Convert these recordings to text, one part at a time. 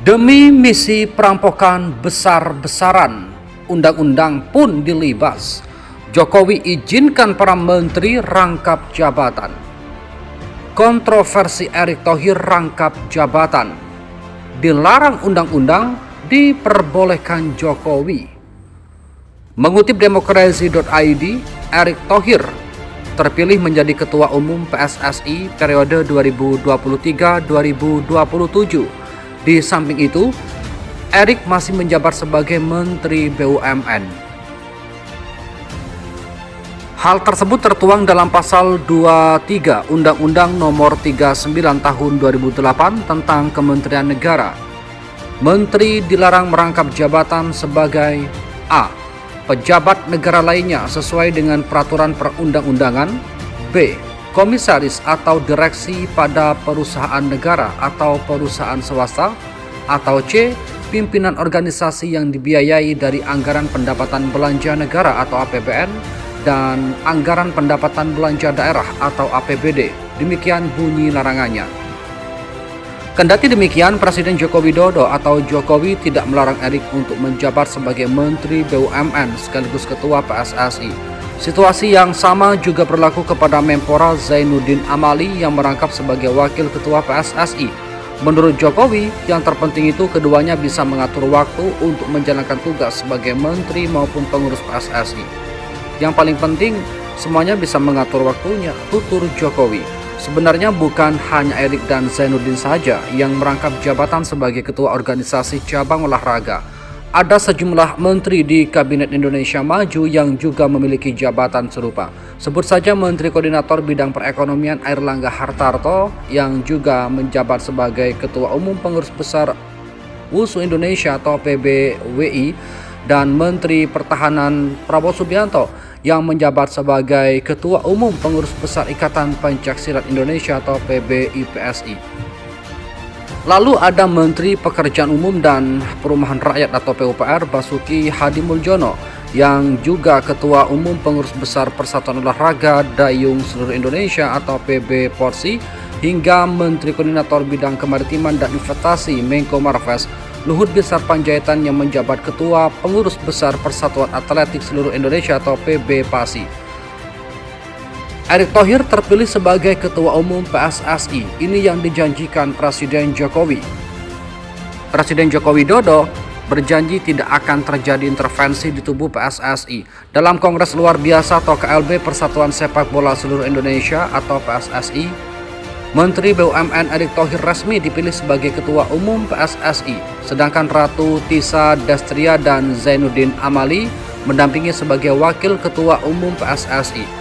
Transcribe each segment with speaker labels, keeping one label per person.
Speaker 1: Demi misi perampokan besar-besaran, undang-undang pun dilibas. Jokowi izinkan para menteri rangkap jabatan. Kontroversi Erick Thohir rangkap jabatan. Dilarang undang-undang, diperbolehkan Jokowi. Mengutip demokrasi.id, Erick Thohir terpilih menjadi Ketua Umum PSSI periode 2023-2027. Di samping itu, Erick masih menjabat sebagai Menteri BUMN. Hal tersebut tertuang dalam pasal 23 Undang-Undang Nomor 39 Tahun 2008 tentang Kementerian Negara. Menteri dilarang merangkap jabatan sebagai A. Pejabat negara lainnya sesuai dengan peraturan perundang-undangan. B. Komisaris atau direksi pada perusahaan negara atau perusahaan swasta. Atau C. Pimpinan organisasi yang dibiayai dari anggaran pendapatan belanja negara atau APBN dan anggaran pendapatan belanja daerah atau APBD. Demikian bunyi larangannya. Kendati demikian, Presiden Joko Widodo atau Jokowi tidak melarang Erick untuk menjabat sebagai Menteri BUMN sekaligus Ketua PSSI. Situasi yang sama juga berlaku kepada Menpora Zainuddin Amali yang merangkap sebagai Wakil Ketua PSSI. Menurut Jokowi, yang terpenting itu keduanya bisa mengatur waktu untuk menjalankan tugas sebagai Menteri maupun pengurus PSSI. Yang paling penting, semuanya bisa mengatur waktunya, tutur Jokowi. Sebenarnya bukan hanya Erick dan Zainuddin saja yang merangkap jabatan sebagai Ketua Organisasi Cabang Olahraga. Ada sejumlah menteri di Kabinet Indonesia Maju yang juga memiliki jabatan serupa. Sebut saja Menteri Koordinator Bidang Perekonomian Airlangga Hartarto yang juga menjabat sebagai Ketua Umum Pengurus Besar WUSU Indonesia atau PBWI, dan Menteri Pertahanan Prabowo Subianto yang menjabat sebagai Ketua Umum Pengurus Besar Ikatan Pencaksilat Indonesia atau PBIPSI. Lalu ada Menteri Pekerjaan Umum dan Perumahan Rakyat atau PUPR Basuki Hadimuljono yang juga Ketua Umum Pengurus Besar Persatuan Olahraga Dayung Seluruh Indonesia atau PB Porsi, hingga Menteri Koordinator Bidang Kemaritiman dan Investasi Menko Marves Luhut Binsar Panjaitan yang menjabat Ketua Pengurus Besar Persatuan Atletik Seluruh Indonesia atau PB PASI. Erick Thohir terpilih sebagai Ketua Umum PSSI. Ini yang dijanjikan Presiden Jokowi. Presiden Joko Widodo berjanji tidak akan terjadi intervensi di tubuh PSSI. Dalam Kongres Luar Biasa atau KLB Persatuan Sepak Bola Seluruh Indonesia atau PSSI, Menteri BUMN Erick Thohir resmi dipilih sebagai Ketua Umum PSSI, sedangkan Ratu Tisa Destria dan Zainuddin Amali mendampingi sebagai Wakil Ketua Umum PSSI.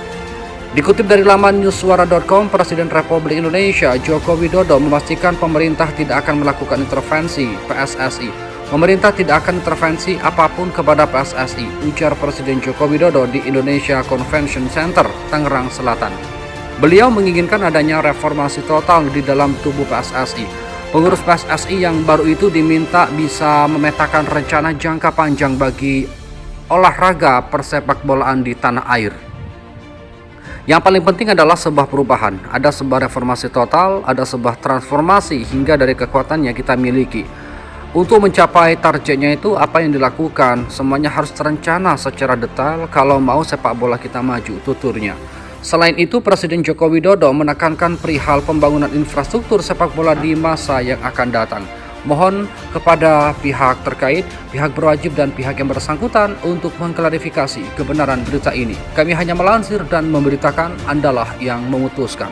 Speaker 1: Dikutip dari laman newssuara.com, Presiden Republik Indonesia Joko Widodo memastikan pemerintah tidak akan melakukan intervensi PSSI. Pemerintah tidak akan intervensi apapun kepada PSSI, ujar Presiden Joko Widodo di Indonesia Convention Center, Tangerang Selatan. Beliau menginginkan adanya reformasi total di dalam tubuh PSSI. Pengurus PSSI yang baru itu diminta bisa memetakan rencana jangka panjang bagi olahraga persepak bolaan di tanah air. Yang paling penting adalah sebuah perubahan, ada sebuah reformasi total, ada sebuah transformasi hingga dari kekuatan yang kita miliki. Untuk mencapai targetnya itu apa yang dilakukan, semuanya harus terencana secara detail kalau mau sepak bola kita maju, tuturnya. Selain itu, Presiden Joko Widodo menekankan perihal pembangunan infrastruktur sepak bola di masa yang akan datang. Mohon kepada pihak terkait, pihak berwajib dan pihak yang bersangkutan untuk mengklarifikasi kebenaran berita ini. Kami hanya melansir dan memberitakan, Andalah yang memutuskan.